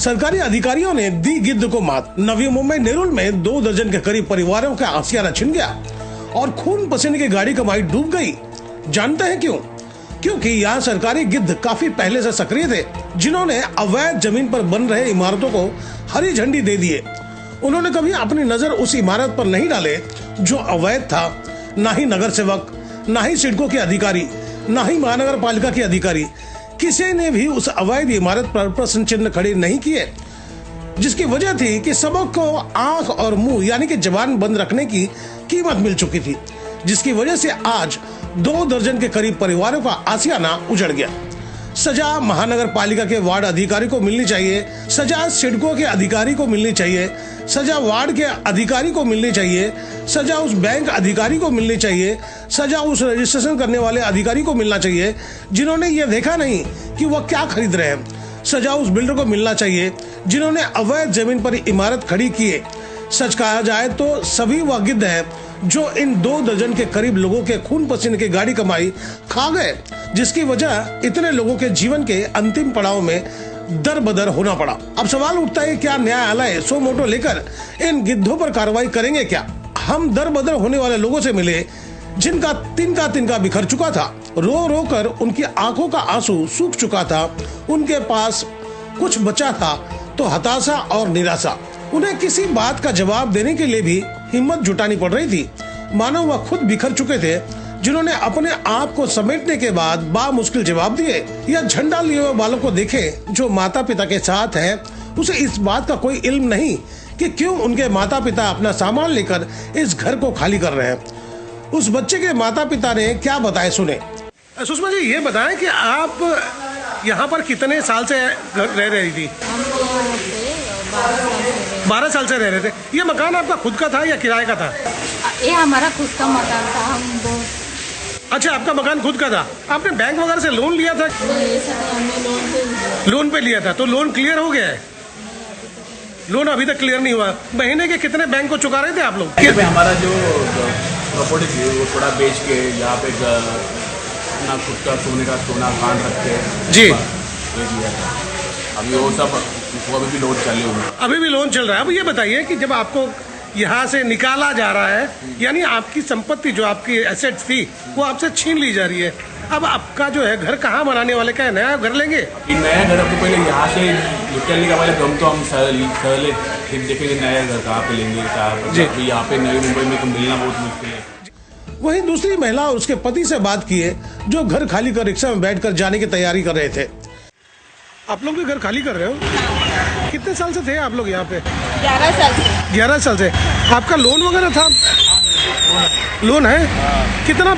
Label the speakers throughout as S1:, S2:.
S1: सरकारी अधिकारियों ने दी गिद्ध को मात। नवी मुंबई नेरुल में 2 दर्जन के करीब परिवारों का आशियाना छिन गया और खून पसीने की गाड़ी कमाई डूब गई। जानते हैं क्यों? क्योंकि यहाँ सरकारी गिद्ध काफी पहले से सक्रिय थे, जिन्होंने अवैध जमीन पर बन रहे इमारतों को हरी झंडी दे दिए। उन्होंने कभी अपनी नजर उस इमारत पर नहीं डाले जो अवैध था। ना ही नगर सेवक, ना ही सिडको के अधिकारी, ना ही महानगर पालिका के अधिकारी, किसी ने भी उस अवैध इमारत पर प्रश्न चिन्ह खड़े नहीं किए, जिसकी वजह थी कि सबको आंख और मुंह यानी कि जबान बंद रखने की कीमत मिल चुकी थी, जिसकी वजह से आज 2 दर्जन के करीब परिवारों का आशियाना उजड़ गया। सजा महानगर पालिका के वार्ड अधिकारी को मिलनी चाहिए, सजा सिडको के अधिकारी को मिलनी चाहिए, सजा वार्ड के अधिकारी को मिलनी चाहिए, सजा उस बैंक अधिकारी को मिलनी चाहिए, सजा उस रजिस्ट्रेशन करने वाले अधिकारी को मिलना चाहिए जिन्होंने ये देखा नहीं कि वह क्या खरीद रहे हैं। सजा उस बिल्डर को मिलना चाहिए जिन्होंने अवैध जमीन पर इमारत खड़ी की है। सच कहा जाए तो सभी वह गिद्ध हैं जो इन 2 दर्जन के करीब लोगों के खून पसीने की गाड़ी कमाई खा गए, जिसकी वजह इतने लोगों के जीवन के अंतिम पड़ाव में दर बदर होना पड़ा। अब सवाल उठता है, क्या न्यायालय सो मोटो लेकर इन गिद्धों पर कार्रवाई करेंगे क्या? हम दर बदर होने वाले लोगों से मिले जिनका तिनका बिखर चुका था, रो रो कर उनकी आंखों का आंसू सूख चुका था, उनके पास कुछ बचा था तो हताशा और निराशा। उन्हें किसी बात का जवाब देने के लिए भी हिम्मत जुटानी पड़ रही थी, मानो वह खुद बिखर चुके थे, जिन्होंने अपने आप को समेटने के बाद बामुश्किल जवाब दिए। या झंडा लिए हुए बालों को देखे जो माता पिता के साथ है, उसे इस बात का कोई इल्म नहीं कि क्यों उनके माता पिता अपना सामान लेकर इस घर को खाली कर रहे हैं। उस बच्चे के माता पिता ने क्या बताए, सुने। सुषमा जी, ये बताएं कि आप यहाँ पर कितने साल से रह रही थी? 12 साल से रह रहे थे। ये मकान आपका खुद का था या किराए का था?
S2: ये हमारा खुद का मकान था। हम
S1: अच्छा, आपका मकान खुद का था। आपने बैंक वगैरह से लोन लिया था?
S2: हमने
S1: लोन पे लिया था। तो लोन क्लियर हो गया है? लोन अभी तक क्लियर नहीं हुआ। महीने के कितने बैंक को चुका रहे थे आप लोग?
S3: हमारा जो प्रॉपर्टी थी वो थोड़ा बेच के यहाँ पे अपना खुद का सोना कान रख के
S1: जी
S3: दिया था। अभी वो सब अभी भी लोन चालू हुआ।
S1: अभी भी लोन चल रहा है। अब ये बताइए कि जब आपको यहाँ से निकाला जा रहा है, यानी आपकी संपत्ति जो आपकी एसेट्स थी वो आपसे छीन ली जा रही है, अब आपका जो है घर कहाँ बनाने वाले का है? नया घर लेंगे?
S3: नया घर आपको पहले यहाँ से निकलने का पहले गम तो हम सहले फिर देखेंगे नया घर कहाँ पे लेंगे। अभी यहाँ पे नई मुंबई में तो मिलना बहुत मुश्किल है।
S1: वहीं दूसरी महिला और उसके पति से बात की है, जो घर खाली कर रिक्शा में बैठकर जाने की तैयारी कर रहे थे। आप लोग भी घर खाली कर रहे हो? कितने साल से थे आप लोग यहाँ पे?
S2: 11 साल से।
S1: 11 साल से। आपका लोन वगैरह था? लोन है? कितना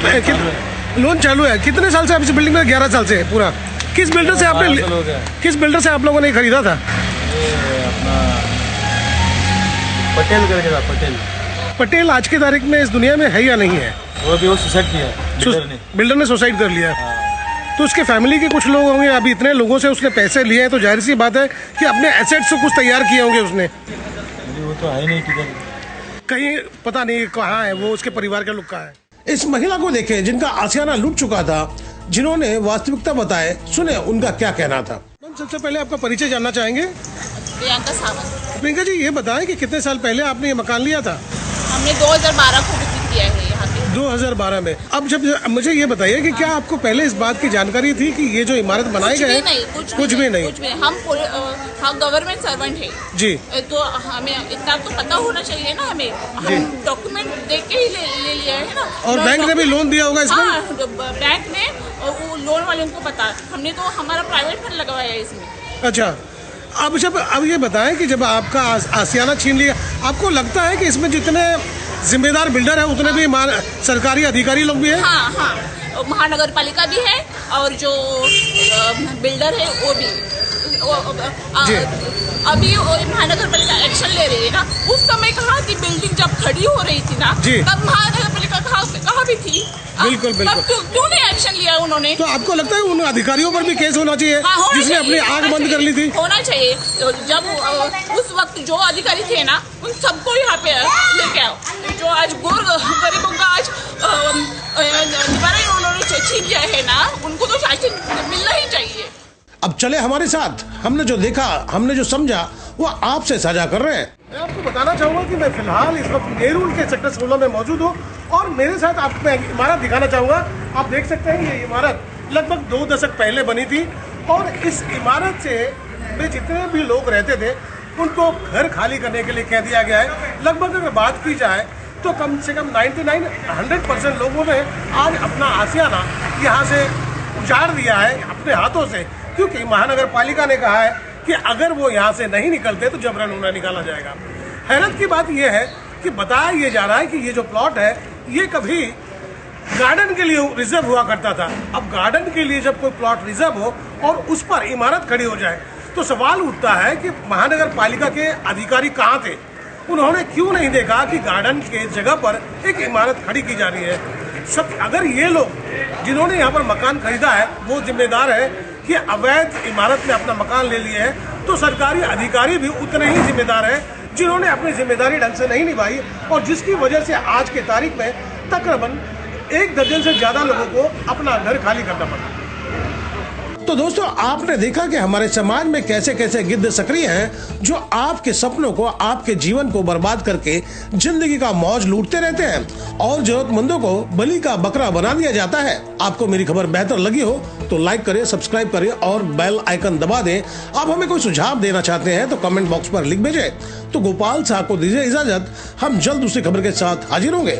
S1: लोन चालू है? कितने साल से आप इस बिल्डिंग में? 11 साल से पूरा। किस बिल्डर से आप लोगों ने खरीदा था?
S3: अपना पटेल करके था।
S1: पटेल आज की तारीख में इस दुनिया में है या नहीं है?
S3: वो सुसाइड किया,
S1: बिल्डर ने सुसाइड कर लिया। तो उसके फैमिली के कुछ लोग होंगे। अभी इतने लोगों से उसने पैसे लिए हैं तो जाहिर सी बात है कि अपने एसेट्स से कुछ तैयार किए होंगे उसने।
S3: वो तो है नहीं किधर,
S1: कहीं पता नहीं कहाँ है वो, उसके परिवार के लोग कहाँ है। इस महिला को देखे जिनका आशियाना लूट चुका था, जिन्होंने वास्तविकता बताए, सुने उनका क्या कहना था। सबसे पहले आपका परिचय जानना चाहेंगे।
S2: प्रियंका सावंत।
S1: प्रियंका जी, ये बताएं कि कितने साल पहले आपने ये मकान लिया था?
S2: हमने 2012 को बुकिंग किया है यहाँ पे।
S1: 2012 में। अब जब मुझे ये बताइए कि क्या आपको पहले इस बात की जानकारी थी कि ये जो इमारत बनाई गई है? कुछ भी नहीं।
S2: हम गवर्नमेंट सर्वेंट है
S1: जी,
S2: तो हमें इतना तो पता होना चाहिए ना। हमें हम डॉक्यूमेंट देख के ही ले लिया है ना।
S1: और बैंक ने भी लोन दिया होगा इसमें?
S2: हाँ, बैंक ने वो लोन वाले को पता। हमने तो हमारा प्राइवेट फंड लगवाया है इसमें।
S1: अच्छा, अब ये बताएं कि जब आपका आशियाना छीन लिया, आपको लगता है कि इसमें जितने जिम्मेदार बिल्डर है उतने भी सरकारी अधिकारी लोग भी हैं?
S2: हाँ, महानगर पालिका भी है और जो बिल्डर है वो भी। अभी महानगर पालिका एक्शन ले रही है ना। उस समय कहाँ थी बिल्डिंग जब खड़ी हो रही थी ना, तब महानगर पालिका कहाँ भी थी?
S1: बिल्कुल।
S2: क्यों नहीं एक्शन लिया उन्होंने?
S1: तो आपको लगता है उन अधिकारियों पर भी केस होना चाहिए?
S2: हाँ,
S1: जिसने अपनी आंख बंद कर ली थी?
S2: होना चाहिए। जब उस वक्त जो अधिकारी थे ना, उन सबको यहाँ पे लेके आओ। जो आज गरीबों का आज निवारण उन्होंने छीन लिया है ना, उनको तो शासन मिलना ही चाहिए।
S1: अब चले हमारे साथ, हमने जो देखा, हमने जो समझा, वो आपसे साझा कर रहे हैं। मैं आपको बताना चाहूंगा कि मैं फिलहाल इस वक्त नेरुल के सेक्टर 16 में मौजूद हूँ और मेरे साथ आपको मैं इमारत दिखाना चाहूंगा। आप देख सकते हैं ये इमारत लगभग 2 दशक पहले बनी थी और इस इमारत से में जितने भी लोग रहते थे उनको घर खाली करने के लिए कह दिया गया है। लगभग अगर बात की जाए तो कम से कम 99-100% लोगों ने आज अपना आशियाना यहाँ से उजाड़ दिया है अपने हाथों से, क्योंकि महानगर पालिका ने कहा है कि अगर वो यहाँ से नहीं निकलते तो जबरन उन्हें निकाला जाएगा। हैरत की बात यह है कि बताया ये जा रहा है कि ये जो प्लॉट है ये कभी गार्डन के लिए रिजर्व हुआ करता था। अब गार्डन के लिए जब कोई प्लॉट रिजर्व हो और उस पर इमारत खड़ी हो जाए तो सवाल उठता है कि महानगर पालिका के अधिकारी कहाँ थे, उन्होंने क्यों नहीं देखा कि गार्डन के जगह पर एक इमारत खड़ी की जा रही है। अगर ये लोग जिन्होंने यहाँ पर मकान खरीदा है वो जिम्मेदार है कि अवैध इमारत में अपना मकान ले लिए है, तो सरकारी अधिकारी भी उतने ही जिम्मेदार है जिन्होंने अपनी जिम्मेदारी ढंग से नहीं निभाई और जिसकी वजह से आज के तारीख में तकरीबन 1 दर्जन से ज्यादा लोगों को अपना घर खाली करना पड़ा। तो दोस्तों, आपने देखा कि हमारे समाज में कैसे कैसे गिद्ध सक्रिय हैं जो आपके सपनों को, आपके जीवन को बर्बाद करके जिंदगी का मौज लूटते रहते हैं और जरूरतमंदों को बलि का बकरा बना दिया जाता है। आपको मेरी खबर बेहतर लगी हो तो लाइक करें, सब्सक्राइब करें और बेल आइकन दबा दें। आप हमें कोई सुझाव देना चाहते हैं तो कमेंट बॉक्स पर लिख भेजें। तो गोपाल साहब को दीजिए इजाजत, हम जल्द दूसरी खबर के साथ हाजिर होंगे।